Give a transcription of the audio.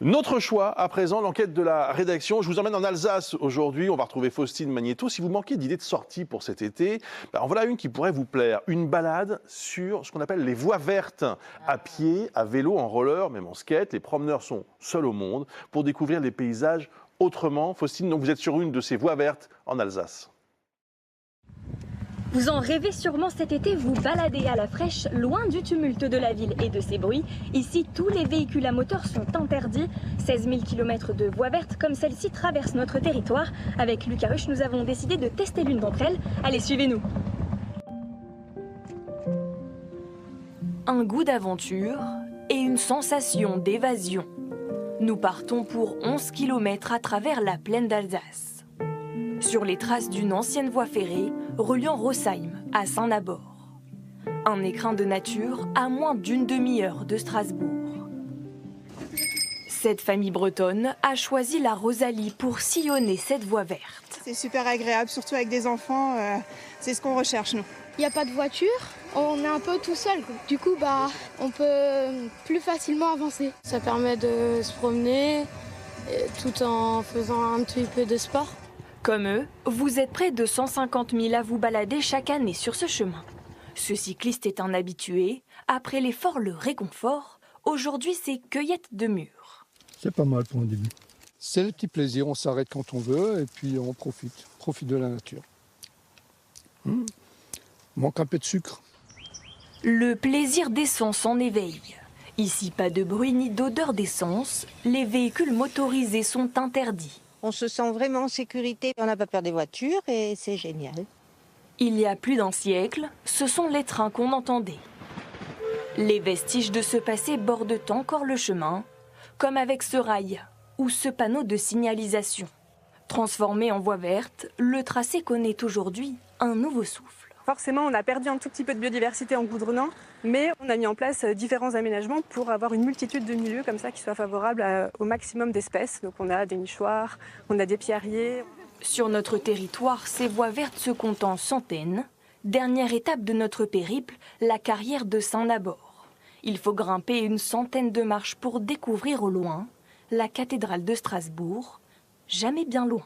Notre choix, à présent, l'enquête de la rédaction. Je vous emmène en Alsace aujourd'hui. On va retrouver Faustine Magnéto. Si vous manquez d'idées de sortie pour cet été, en voilà une qui pourrait vous plaire. Une balade sur ce qu'on appelle les voies vertes. À pied, à vélo, en roller, même en skate. Les promeneurs sont seuls au monde pour découvrir les paysages autrement. Faustine, donc vous êtes sur une de ces voies vertes en Alsace. Vous en rêvez sûrement cet été, vous baladez à la fraîche, loin du tumulte de la ville et de ses bruits. Ici, tous les véhicules à moteur sont interdits. 16 000 km de voies vertes comme celle-ci traversent notre territoire. Avec Lucas Ruch, nous avons décidé de tester l'une d'entre elles. Allez, suivez-nous. Un goût d'aventure et une sensation d'évasion. Nous partons pour 11 km à travers la plaine d'Alsace. Sur les traces d'une ancienne voie ferrée reliant Rosheim à Saint-Nabord. Un écrin de nature à moins d'une demi-heure de Strasbourg. Cette famille bretonne a choisi la Rosalie pour sillonner cette voie verte. C'est super agréable, surtout avec des enfants, c'est ce qu'on recherche nous. Il n'y a pas de voiture, on est un peu tout seul. Du coup, on peut plus facilement avancer. Ça permet de se promener tout en faisant un petit peu de sport. Comme eux, vous êtes près de 150 000 à vous balader chaque année sur ce chemin. Ce cycliste est un habitué. Après l'effort, le réconfort, aujourd'hui c'est cueillette de mûres. C'est pas mal pour un début. C'est le petit plaisir, on s'arrête quand on veut et puis on profite de la nature. Manque un peu de sucre. Le plaisir d'essence en éveil. Ici, pas de bruit ni d'odeur d'essence. Les véhicules motorisés sont interdits. On se sent vraiment en sécurité, on n'a pas peur des voitures et c'est génial. Il y a plus d'un siècle, ce sont les trains qu'on entendait. Les vestiges de ce passé bordent encore le chemin, comme avec ce rail ou ce panneau de signalisation. Transformé en voie verte, le tracé connaît aujourd'hui un nouveau souffle. Forcément, on a perdu un tout petit peu de biodiversité en goudronnant, mais on a mis en place différents aménagements pour avoir une multitude de milieux comme ça qui soient favorables au maximum d'espèces. Donc on a des nichoirs, on a des pierriers. Sur notre territoire, ces voies vertes se comptent en centaines. Dernière étape de notre périple, la carrière de Saint-Nabord. Il faut grimper une centaine de marches pour découvrir au loin la cathédrale de Strasbourg, jamais bien loin.